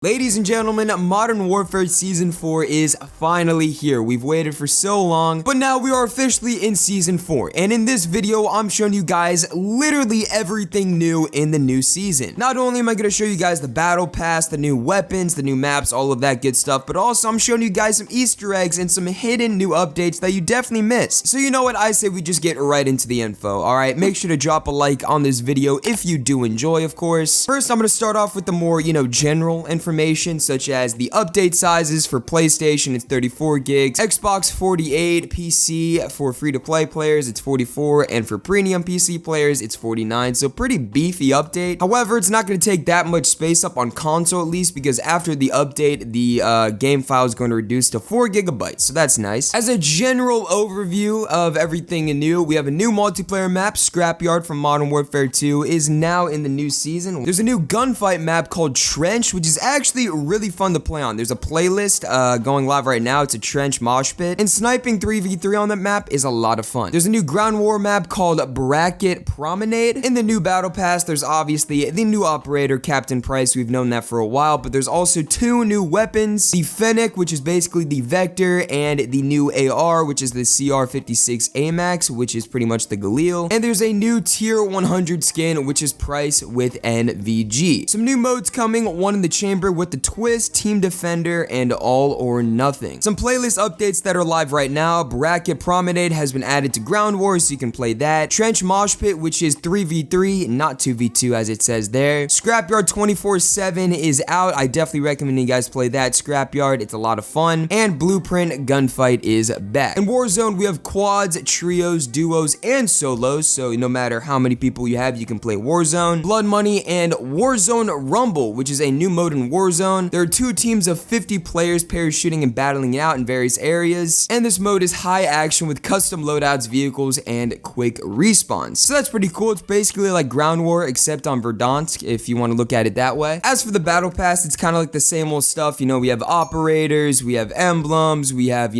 Ladies and gentlemen, Modern Warfare Season 4 is finally here. We've waited for so long, but now we are officially in Season 4. And in this video, I'm showing you guys literally everything new in the new season. Not only am I going to show you guys the battle pass, the new weapons, the new maps, all of that good stuff, but also I'm showing you guys some Easter eggs and some hidden new updates that you definitely missed. So you know what? I say we just get right into the info, alright? Make sure to drop a like on this video if you do enjoy, of course. First, I'm going to start off with the more, general information, such as the update sizes. For PlayStation, it's 34 gigs, Xbox 48, PC for free-to-play players, it's 44, and for premium PC players, it's 49, so pretty beefy update. However, it's not going to take that much space up on console at least, because after the update, the game file is going to reduce to 4 gigabytes, so that's nice. As a general overview of everything new, we have a new multiplayer map, Scrapyard from Modern Warfare 2 is now in the new season. There's a new gunfight map called Trench, which is actually really fun to play on. There's a playlist going live right now. It's a trench mosh pit, and sniping 3v3 on that map is a lot of fun. There's a new ground war map called Bracket Promenade. In the new battle pass, there's obviously the new operator, Captain Price. We've known that for a while, but there's also 2 new weapons, the Fennec, which is basically the Vector, and the new AR, which is the CR56 AMAX, which is pretty much the Gallade. And there's a new tier 100 skin, which is Price with NVG. Some new modes coming, one in the chamber with the twist, team defender, and all or nothing. Some playlist updates that are live right now. Bracket Promenade has been added to ground war, so you can play that. Trench mosh pit, which is 3v3, not 2v2 as it says there. Scrapyard 24/7 is out. I definitely recommend you guys play that. Scrapyard, it's a lot of fun. And Blueprint Gunfight is back. In Warzone, we have quads, trios, duos, and solos, so no matter how many people you have, you can play Warzone. Blood Money and Warzone Rumble, which is a new mode in Warzone. There are 2 teams of 50 players parachuting and battling it out in various areas, and this mode is high action with custom loadouts, vehicles, and quick respawns. So that's pretty cool. It's basically like ground war except on Verdansk, if you want to look at it that way. As for the battle pass, it's kind of like the same old stuff. We have operators, we have emblems, we have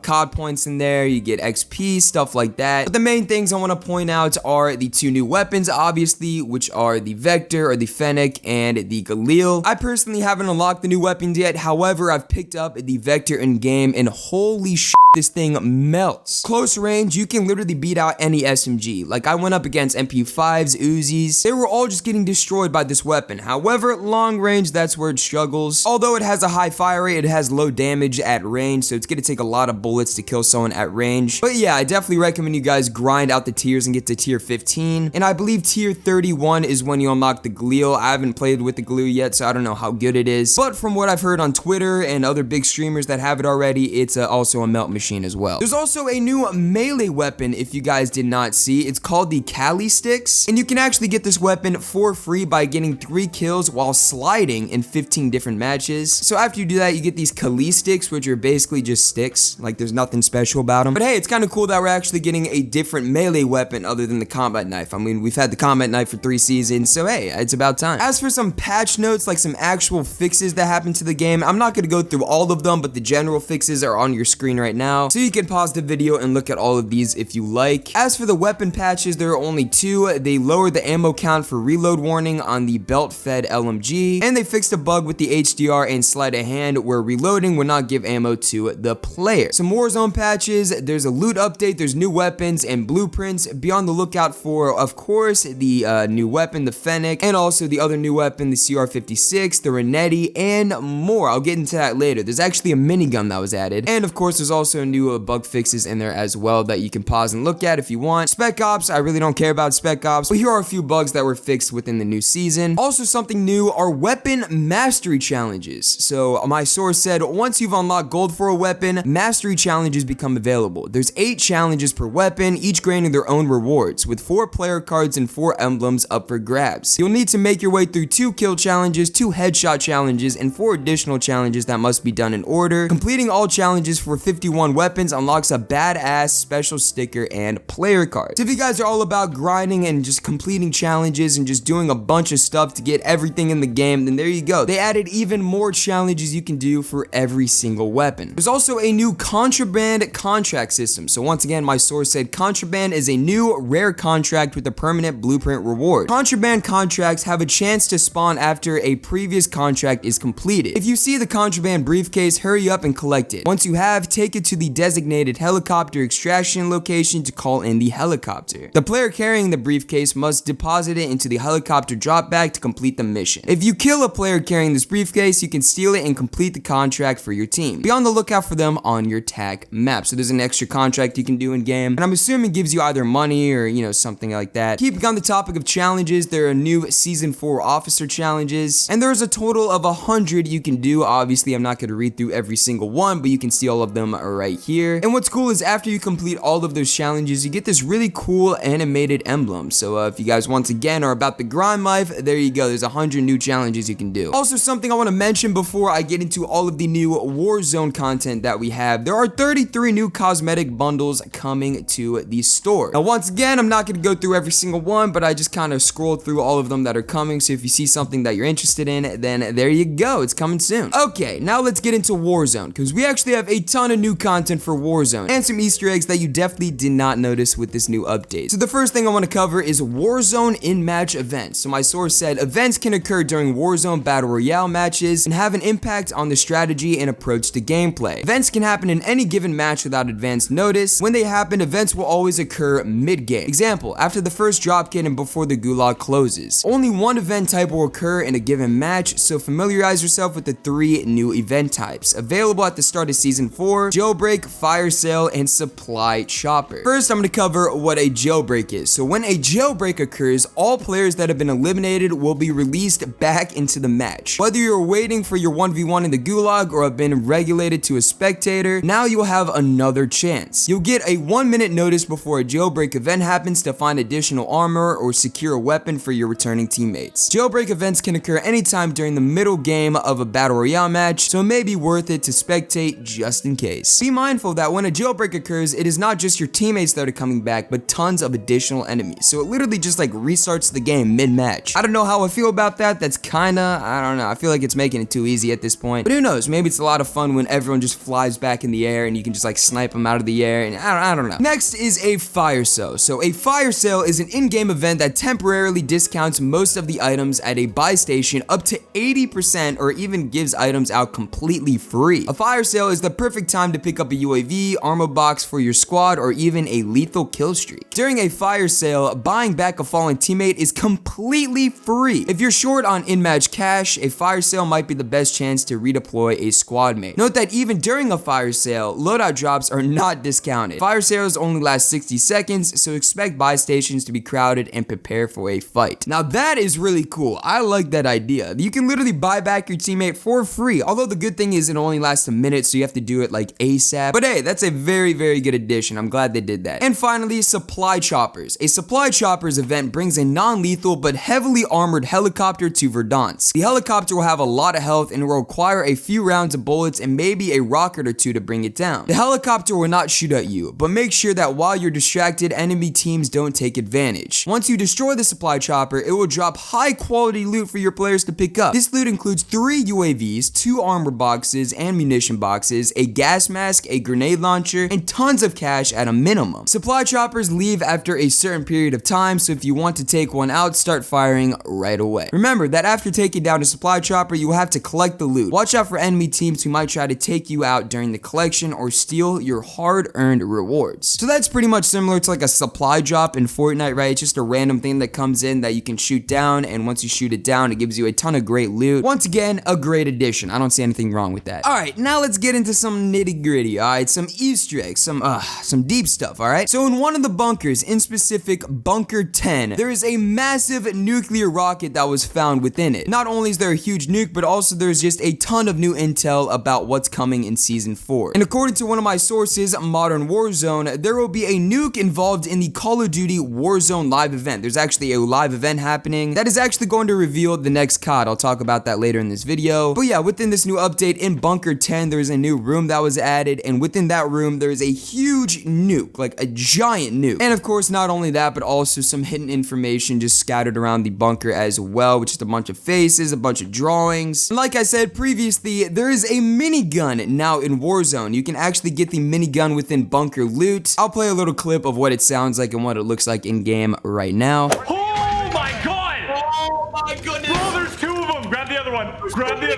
COD points in there, you get XP, stuff like that. But the main things I want to point out are the 2 new weapons, obviously, which are the Vector or the Fennec and the Gallade. I personally haven't unlocked the new weapons yet. However, I've picked up the Vector in game, and holy shit, this thing melts. Close range, you can literally beat out any SMG. Like, I went up against MP5s, Uzis. They were all just getting destroyed by this weapon. However, long range, that's where it struggles. Although it has a high fire rate, it has low damage at range, so it's gonna take a lot of bullets to kill someone at range. But yeah, I definitely recommend you guys grind out the tiers and get to tier 15. And I believe tier 31 is when you unlock the Gallade. I haven't played with the Gallade yet, so I don't know how good it is. But from what I've heard on Twitter and other big streamers that have it already, it's also a melt machine as well. There's also a new melee weapon, if you guys did not see. It's called the Cali Sticks, and you can actually get this weapon for free by getting 3 kills while sliding in 15 different matches. So after you do that, you get these Cali Sticks, which are basically just sticks. Like, there's nothing special about them. But hey, it's kind of cool that we're actually getting a different melee weapon other than the combat knife. I mean, we've had the combat knife for 3 seasons, so hey, it's about time. As for some patch notes, like some actual fixes that happened to the game, I'm not going to go through all of them, but the general fixes are on your screen right now, so you can pause the video and look at all of these if you like. As for the weapon patches, there are only 2. They lowered the ammo count for reload warning on the belt-fed LMG, and they fixed a bug with the HDR and sleight of hand where reloading would not give ammo to the player. Some Warzone patches, there's a loot update, there's new weapons and blueprints. Be on the lookout for, of course, the new weapon, the Fennec, and also the other new weapon, the CR56, the Renetti, and more. I'll get into that later. There's actually a minigun that was added, and of course there's also new bug fixes in there as well that you can pause and look at if you want. Spec Ops, I really don't care about Spec Ops, but here are a few bugs that were fixed within the new season. Also, something new are weapon mastery challenges. So my source said once you've unlocked gold for a weapon, mastery challenges become available. There's 8 challenges per weapon, each granting their own rewards, with 4 player cards and 4 emblems up for grabs. You'll need to make your way through 2 kill challenges, 2 headshot challenges, and 4 additional challenges that must be done in order. Completing all challenges for 51 weapons unlocks a badass special sticker and player card. So if you guys are all about grinding and just completing challenges and just doing a bunch of stuff to get everything in the game, then there you go. They added even more challenges you can do for every single weapon. There's also a new contraband contract system. So once again, my source said contraband is a new rare contract with a permanent blueprint reward. Contraband contracts have a chance to spawn after a previous contract contract is completed. If you see the contraband briefcase, hurry up and collect it. Once you have, take it to the designated helicopter extraction location to call in the helicopter. The player carrying the briefcase must deposit it into the helicopter drop bag to complete the mission. If you kill a player carrying this briefcase, you can steal it and complete the contract for your team. Be on the lookout for them on your tag map. So there's an extra contract you can do in game, and I'm assuming it gives you either money or, you know, something like that. Keeping on the topic of challenges, there are new Season 4 officer challenges, and there's a total of 100 you can do. Obviously, I'm not going to read through every single one, but you can see all of them right here. And what's cool is after you complete all of those challenges, you get this really cool animated emblem. So if you guys once again are about the grind life, there you go. There's 100 new challenges you can do. Also, something I want to mention before I get into all of the new Warzone content that we have, there are 33 new cosmetic bundles coming to the store. Now, once again, I'm not going to go through every single one, but I just kind of scrolled through all of them that are coming. So if you see something that you're interested in, then there you go. It's coming soon. Okay, now let's get into Warzone, because we actually have a ton of new content for Warzone and some Easter eggs that you definitely did not notice with this new update. So the first thing I want to cover is Warzone in-match events. So my source said events can occur during Warzone Battle Royale matches and have an impact on the strategy and approach to gameplay. Events can happen in any given match without advance notice. When they happen, events will always occur mid-game. Example, after the first drop kit and before the gulag closes. Only one event type will occur in a given match, so familiarize yourself with the 3 new event types. Available at the start of Season 4, Jailbreak, Fire Sale, and Supply Chopper. First, I'm going to cover what a jailbreak is. So when a jailbreak occurs, all players that have been eliminated will be released back into the match. Whether you're waiting for your 1v1 in the gulag or have been regulated to a spectator, now you'll have another chance. You'll get a 1-minute notice before a jailbreak event happens to find additional armor or secure a weapon for your returning teammates. Jailbreak events can occur anytime during the middle game of a Battle Royale match, so it may be worth it to spectate just in case. Be mindful that when a jailbreak occurs, it is not just your teammates that are coming back, but tons of additional enemies. So it literally just like restarts the game mid-match. I don't know how I feel about that. That's kinda, I don't know. I feel like it's making it too easy at this point. But who knows? Maybe it's a lot of fun when everyone just flies back in the air and you can just like snipe them out of the air, and I don't know. Next is a fire sale. So a fire sale is an in-game event that temporarily discounts most of the items at a buy station up to 80% or even gives items out completely free. A fire sale is the perfect time to pick up a UAV, armor box for your squad, or even a lethal kill streak. During a fire sale, buying back a fallen teammate is completely free. If you're short on in-match cash, a fire sale might be the best chance to redeploy a squad mate. Note that even during a fire sale, loadout drops are not discounted. Fire sales only last 60 seconds, so expect buy stations to be crowded and prepare for a fight. Now that is really cool. I like that idea. You can literally buy back your teammate for free, although the good thing is it only lasts a minute, so you have to do it like ASAP. But hey, that's a very, very good addition. I'm glad they did that. And finally, supply choppers. A supply choppers event brings a non-lethal but heavily armored helicopter to Verdansk. The helicopter will have a lot of health and will require a few rounds of bullets and maybe a rocket or two to bring it down. The helicopter will not shoot at you, but make sure that while you're distracted, enemy teams don't take advantage. Once you destroy the supply chopper, it will drop high quality loot for your players to pick up. This loot includes 3 UAVs, 2 armor boxes and munition boxes, a gas mask, a grenade launcher, and tons of cash at a minimum. Supply choppers leave after a certain period of time, so if you want to take one out, start firing right away. Remember that after taking down a supply chopper, you will have to collect the loot. Watch out for enemy teams who might try to take you out during the collection or steal your hard-earned rewards. So that's pretty much similar to like a supply drop in Fortnite, right? It's just a random thing that comes in that you can shoot down, and once you shoot it down, it gives you a ton of great loot. Once again, a great addition. I don't see anything wrong with that. Alright, now let's get into some nitty-gritty, alright? Some Easter eggs, some deep stuff, alright? So in one of the bunkers, in specific Bunker 10, there is a massive nuclear rocket that was found within it. Not only is there a huge nuke, but also there's just a ton of new intel about what's coming in Season 4. And according to one of my sources, Modern Warzone, there will be a nuke involved in the Call of Duty Warzone live event. There's actually a live event happening that is actually going to reveal the next COD. I'll talk about that later in this video. But yeah, within this new update in Bunker 10, there's a new room that was added, and within that room, there is a huge nuke, like a giant nuke. And of course, not only that, but also some hidden information just scattered around the bunker as well, which is a bunch of faces, a bunch of drawings. And like I said previously, there is a minigun now in Warzone. You can actually get the minigun within bunker loot. I'll play a little clip of what it sounds like and what it looks like in game right now. Oh my god! Oh my goodness! Bro, there's 2 of them! Grab the other one! Grab the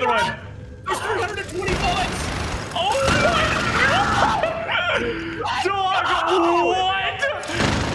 Dog, what?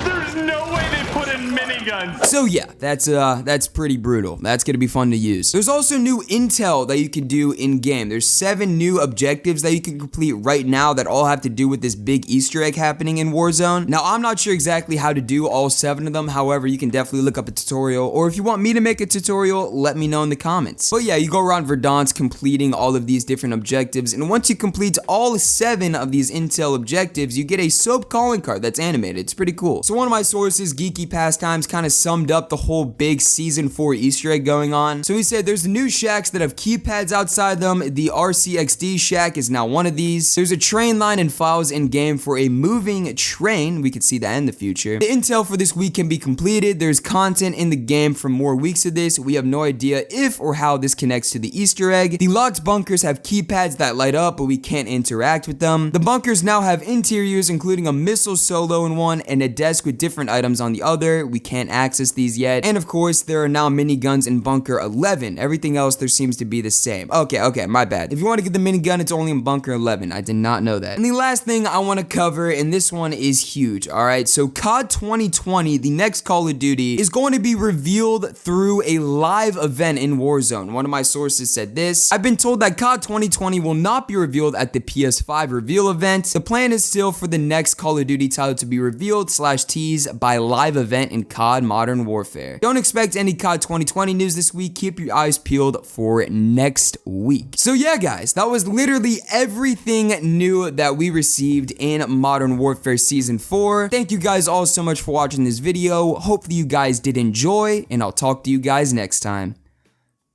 There's no way they put in miniguns. So yeah, that's pretty brutal. That's gonna be fun to use. There's also new intel that you can do in game. There's 7 new objectives that you can complete right now that all have to do with this big Easter egg happening in Warzone. Now I'm not sure exactly how to do all 7 of them. However, you can definitely look up a tutorial, or if you want me to make a tutorial, let me know in the comments. But yeah, you go around Verdansk completing all of these different objectives, and once you complete all 7 of these intel objectives, you get a soap calling card that's animated. It's pretty cool. So one of my sources, Geeky Pastimes, kind of summed up the whole big season 4 Easter egg going on. So he said there's new shacks that have keypads outside them. The RCXD shack is now one of these. There's a train line and files in game for a moving train. We could see that in the future. The intel for this week can be completed. There's content in the game for more weeks of this. We have no idea if or how this connects to the Easter egg. The locked bunkers have keypads that light up, but we can't interact with them. The bunkers now have interiors, including a missile solo in one and a desk with different items on the other. We can't access these yet. And of course, there are now miniguns in bunker 11. Everything else there seems to be the same. Okay, my bad. If you want to get the minigun, it's only in bunker 11. I did not know that. And the last thing I want to cover, and this one is huge, alright? So COD 2020, the next Call of Duty, is going to be revealed through a live event in Warzone. One of my sources said this. I've been told that COD 2020 will not be revealed at the PS5 reveal event. The plan is still for the next Call of Duty title to be revealed / teased by live event in COD Modern Warfare. Don't expect any COD 2020 news this week. Keep your eyes peeled for next week. So yeah, guys, that was literally everything new that we received in Modern Warfare Season 4. Thank you guys all so much for watching this video. Hopefully you guys did enjoy, and I'll talk to you guys next time.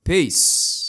Peace.